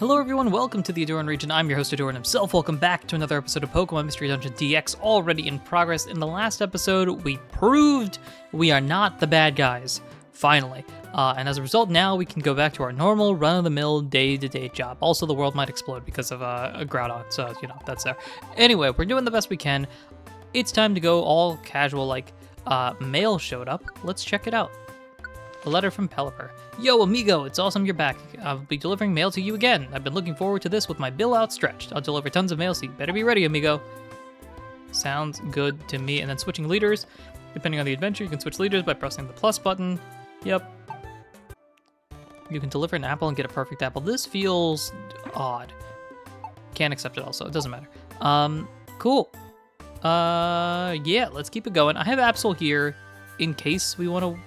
Hello everyone, welcome to the Ahdurin region. I'm your host Ahdurin himself. Welcome back to another episode of Pokemon Mystery Dungeon DX, already in progress. In the last episode, we proved we are not the bad guys, finally. And as a result, now we can go back to our normal, run-of-the-mill, day-to-day job. Also, the world might explode because of a Groudon, so, you know, that's there. Anyway, we're doing the best we can. It's time to go all casual, like, mail showed up. Let's check it out. A letter from Pelipper. Yo, amigo, it's awesome you're back. I'll be delivering mail to you again. I've been looking forward to this with my bill outstretched. I'll deliver tons of mail, so you better be ready, amigo. Sounds good to me. And then switching leaders. Depending on the adventure, you can switch leaders by pressing the plus button. Yep. You can deliver an apple and get a perfect apple. This feels odd. Can't accept it also. It doesn't matter. Cool. Yeah, let's keep it going. I have Absol here in case we want to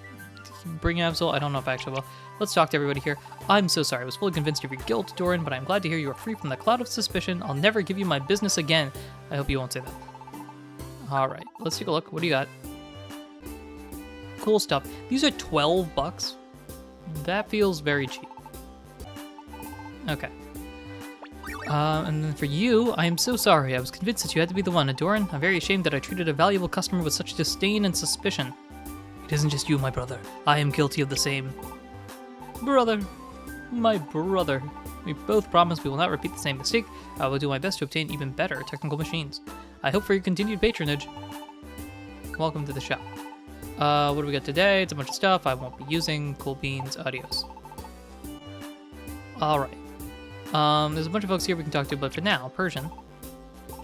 bring Absol. I don't know if I actually will. Let's talk to everybody here. I'm so sorry. I was fully convinced of your guilt, Doran, but I'm glad to hear you are free from the cloud of suspicion. I'll never give you my business again. I hope you won't say that. All right, let's take a look. What do you got? Cool stuff. These are 12 bucks. That feels very cheap. Okay. And then for you, I am so sorry. I was convinced that you had to be the one. Doran, I'm very ashamed that I treated a valuable customer with such disdain and suspicion. It isn't just you, my brother. I am guilty of the same. Brother. My brother. We both promise we will not repeat the same mistake. I will do my best to obtain even better technical machines. I hope for your continued patronage. Welcome to the shop. What do we got today? It's a bunch of stuff I won't be using. Cool beans. Adios. Alright. There's a bunch of folks here we can talk to, but for now, Persian.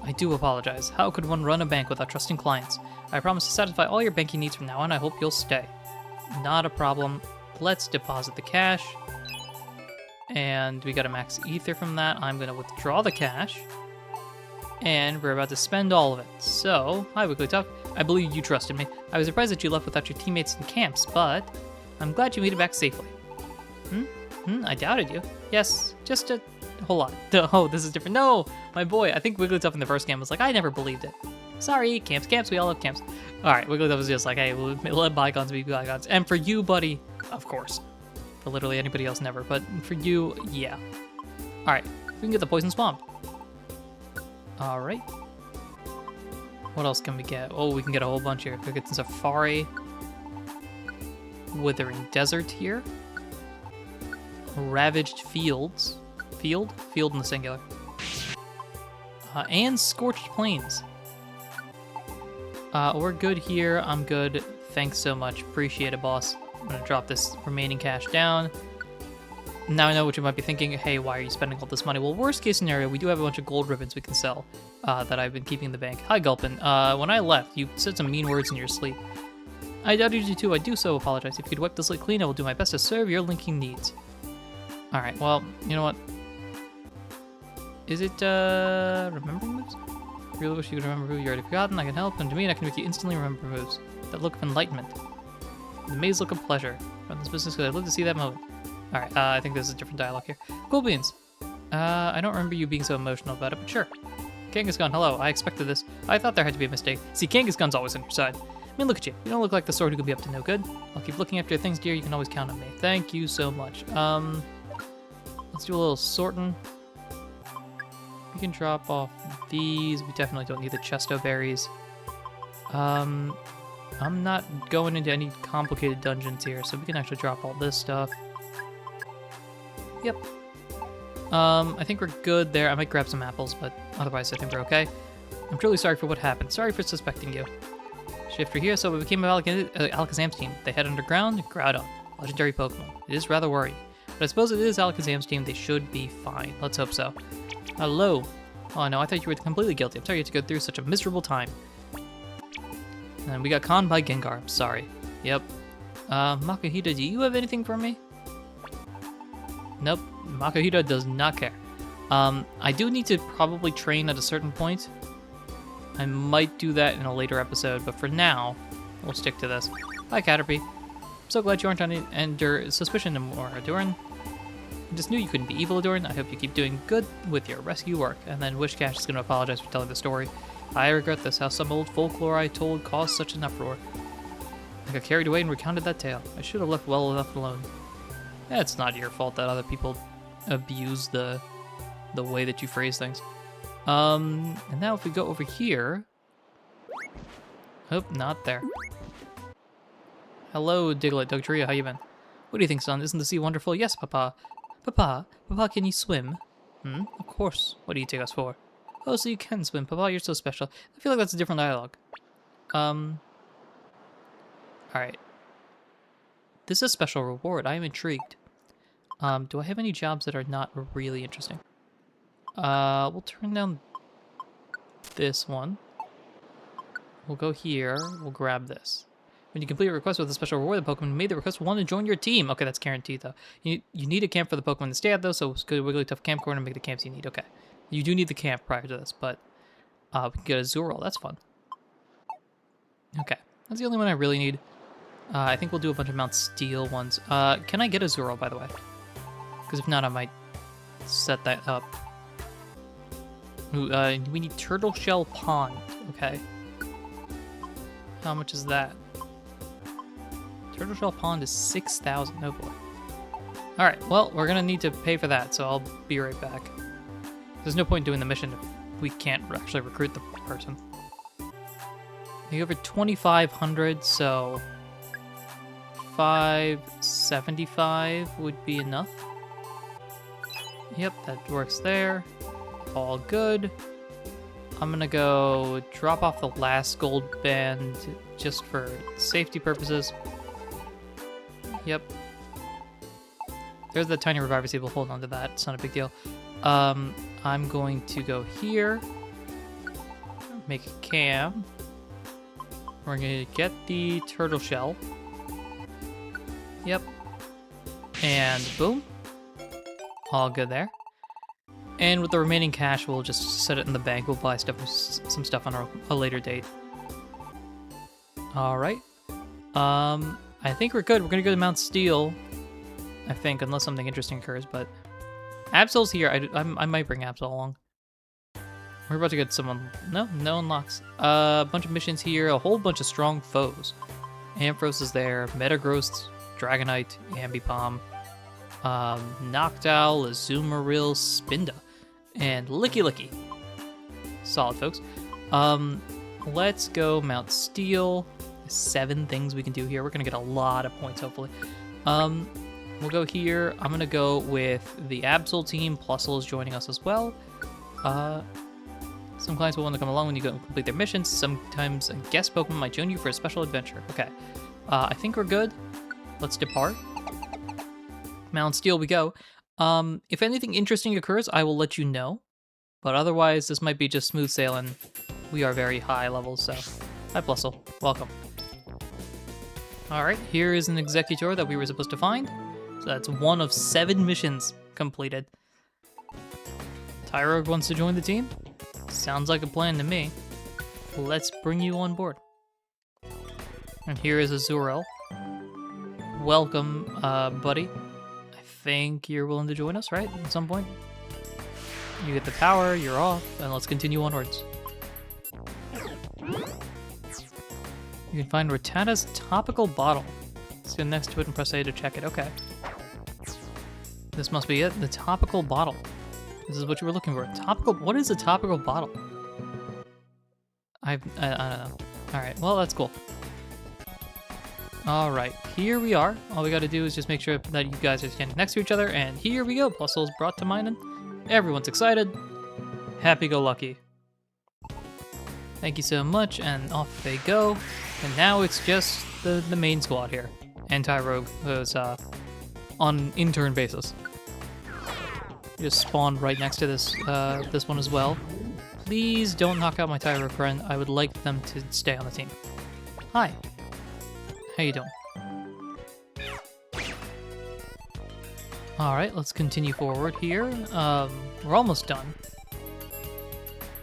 I do apologize. How could one run a bank without trusting clients? I promise to satisfy all your banking needs from now on. I hope you'll stay. Not a problem. Let's deposit the cash. And we got a max ether from that. I'm going to withdraw the cash. And we're about to spend all of it. So, hi Wigglytuff. I believe you trusted me. I was surprised that you left without your teammates in camps, but I'm glad you made it back safely. I doubted you. Yes, just a whole lot. Oh, this is different. No, my boy. I think Wigglytuff in the first game was like, I never believed it. Sorry, camps. We all have camps. All right, Wigglytuff was just like, hey, we'll let bygones be bygones. And for you, buddy, of course. For literally anybody else, never. But for you, yeah. All right, we can get the Poison Swamp. All right. What else can we get? Oh, we can get a whole bunch here. We get the Safari. Withering Desert here. Ravaged Fields. Field in the singular. And Scorched Plains. We're good here. I'm good. Thanks so much. Appreciate it, boss. I'm gonna drop this remaining cash down. Now I know what you might be thinking. Hey, why are you spending all this money? Well, worst case scenario, we do have a bunch of gold ribbons we can sell that I've been keeping in the bank. Hi, Gulpin. When I left, you said some mean words in your sleep. I doubted you too. I do so apologize. If you could wipe the slate clean, I will do my best to serve your linking needs. All right. Well, you know what? Is it remembering moves? I really wish you could remember who you already forgotten. I can help, and to me, I can make you instantly remember moves. That look of enlightenment. The maze look of pleasure. From this business, I'd love to see that moment. Alright, I think there's a different dialogue here. Cool beans. I don't remember you being so emotional about it, but sure. Kangaskhan, hello. I expected this. I thought there had to be a mistake. See, Kangaskhan's always on your side. I mean, look at you. You don't look like the sort who could be up to no good. I'll keep looking after your things, dear. You can always count on me. Thank you so much. Let's do a little sorting. We can drop off these. We definitely don't need the Chesto berries. I'm not going into any complicated dungeons here, so we can actually drop all this stuff. Yep. I think we're good there. I might grab some apples, but otherwise I think we're okay. I'm truly sorry for what happened. Sorry for suspecting you. Shifter here, so we became Alakazam's team. They head underground, Groudon. Legendary Pokemon. It is rather worrying. But I suppose it is Alakazam's team. They should be fine. Let's hope so. Hello. Oh no, I thought you were completely guilty. I'm sorry you had to go through such a miserable time. And we got conned by Gengar. I'm sorry. Yep. Makuhita, do you have anything for me? Nope. Makuhita does not care. I do need to probably train at a certain point. I might do that in a later episode, but for now, we'll stick to this. Hi, Caterpie. I'm so glad you aren't under suspicion anymore, Ahdurin. I just knew you couldn't be evil, Ahdurin. I hope you keep doing good with your rescue work. And then Wishcash is going to apologize for telling the story. I regret this, how some old folklore I told caused such an uproar. I got carried away and recounted that tale. I should have left well enough alone. It's not your fault that other people abuse the the way that you phrase things. And now if we go over here... Oh, not there. Hello, Diglett, Dugtria, how you been? What do you think, son? Isn't the sea wonderful? Yes, Papa. Papa, can you swim? Of course. What do you take us for? Oh, so you can swim, Papa, you're so special. I feel like that's a different dialogue. Alright. This is a special reward. I am intrigued. Do I have any jobs that are not really interesting? We'll turn down this one. We'll go here. We'll grab this. When you complete a request with a special reward, the Pokemon made the request will want to join your team. Okay, that's guaranteed, though. You need a camp for the Pokemon to stay at, though, so go to Wigglytuff Camp Corner and make the camps you need. Okay. You do need the camp prior to this, but we can get a Zooral. That's fun. Okay. That's the only one I really need. I think we'll do a bunch of Mount Steel ones. Can I get a Zooral, by the way? Because if not, I might set that up. Ooh, we need Turtle Shell Pond. Okay. How much is that? Turtle Shell Pond is 6,000. Oh boy. Alright, well, we're gonna need to pay for that, so I'll be right back. There's no point doing the mission if we can't actually recruit the person. You over 2,500, so 575 would be enough. Yep, that works there. All good. I'm gonna go drop off the last gold band just for safety purposes. Yep. There's the tiny reviver seed. We'll hold on to that. It's not a big deal. I'm going to go here. Make a cam. We're going to get the turtle shell. Yep. And boom. All good there. And with the remaining cash, we'll just set it in the bank. We'll buy some stuff on a later date. All right. I think we're good. We're going to go to Mount Steel, I think, unless something interesting occurs. But Absol's here. I might bring Absol along. We're about to get someone. No unlocks. A bunch of missions here. A whole bunch of strong foes. Ampharos is there. Metagross, Dragonite, Ambipom, Noctowl, Azumarill, Spinda, and Licky. Solid, folks. Let's go Mount Steel. 7 things we can do here. We're gonna get a lot of points, hopefully. We'll go here. I'm gonna go with the Absol team. Plusle is joining us as well. Some clients will want to come along when you go and complete their missions. Sometimes a guest Pokemon might join you for a special adventure. Okay. I think we're good. Let's depart. Mount Steel we go. If anything interesting occurs, I will let you know. But otherwise, this might be just smooth sailing. We are very high levels, so... Hi, Plusle. Welcome. Alright, here is an Executor that we were supposed to find. So that's 1 of 7 missions completed. Tyrogue wants to join the team? Sounds like a plan to me. Let's bring you on board. And here is Azurill. Welcome, buddy. I think you're willing to join us, right? At some point? You get the power, you're off, and let's continue onwards. You can find Rattata's topical bottle. Stand next to it and press A to check it. Okay. This must be it. The topical bottle. This is what you were looking for. Topical. What is a topical bottle? I don't know. All right. Well, that's cool. All right. Here we are. All we got to do is just make sure that you guys are standing next to each other. And here we go. Plusle's brought to mind. Everyone's excited. Happy-go-lucky. Thank you so much. And off they go. And now it's just the main squad here. And Tyrogue was on an intern basis. You just spawned right next to this this one as well. Please don't knock out my Tyrogue friend. I would like them to stay on the team. Hi. How you doing? Alright, let's continue forward here. We're almost done.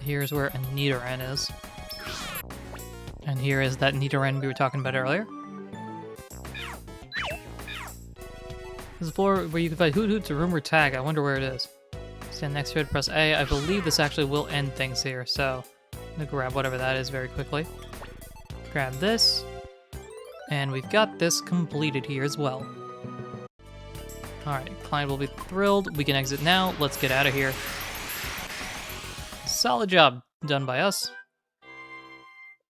Here's where a Nidoran is. And here is that Nidoran we were talking about earlier. This is the floor where you can find Hoot Hoot's Rumor Tag. I wonder where it is. Stand next to it, press A. I believe this actually will end things here, so I'm gonna grab whatever that is very quickly. Grab this. And we've got this completed here as well. Alright, client will be thrilled. We can exit now. Let's get out of here. Solid job done by us.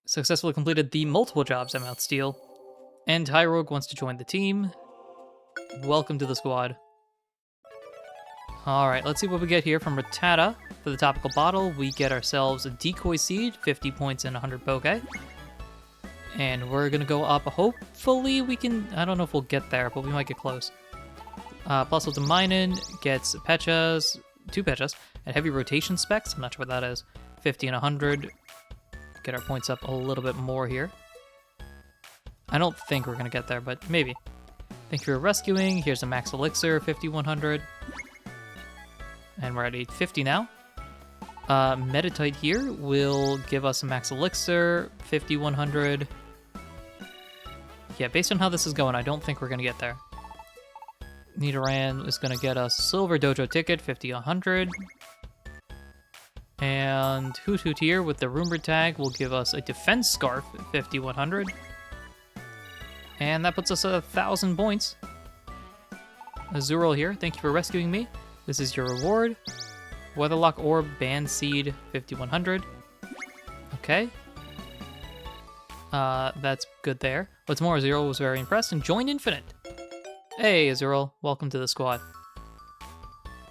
Successfully completed the multiple jobs at Mount Steel. And Tyrogue wants to join the team. Welcome to the squad. Alright, let's see what we get here from Rattata. For the topical bottle, we get ourselves a decoy seed, 50 points and 100 poke. And we're gonna go up. Hopefully we can, I don't know if we'll get there, but we might get close. Plus to Minin gets Pechas, 2 Pechas, and heavy rotation specs. I'm not sure what that is. 50 and 100. Get our points up a little bit more here. I don't think we're gonna get there, but maybe. Thank you for rescuing. Here's a max elixir, 5100. And we're at 850 now. Metatite here will give us a max elixir, 5100. Yeah, based on how this is going, I don't think we're gonna get there. Nidoran is gonna get us a silver dojo ticket, 50-100. And Hoot Hoot here with the rumored tag will give us a defense scarf, 50-100. And that puts us at 1,000 points. Azurill here, thank you for rescuing me. This is your reward. Weatherlock Orb, Band Seed, 5100. Okay. That's good there. What's more, Azurill was very impressed and joined Infinite. Hey, Azurill, welcome to the squad.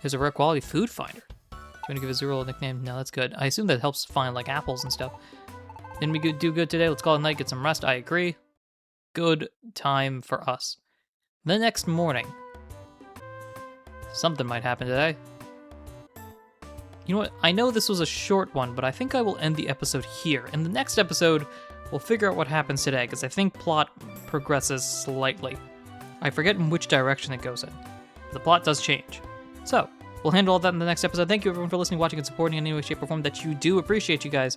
Here's a rare quality food finder. Do you want to give Azurill a nickname? No, that's good. I assume that helps find, like, apples and stuff. Didn't we do good today? Let's call it a night, get some rest. I agree. Good time for us. The next morning. Something might happen today. You know what? I know this was a short one, but I think I will end the episode here. In the next episode, we'll figure out what happens today, because I think plot progresses slightly. I forget in which direction it goes in. The plot does change. So, we'll handle all that in the next episode. Thank you everyone for listening, watching, and supporting in any way, shape, or form that you do. Appreciate you guys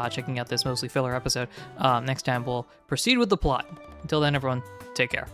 checking out this mostly filler episode. Next time, we'll proceed with the plot. Until then, everyone, take care.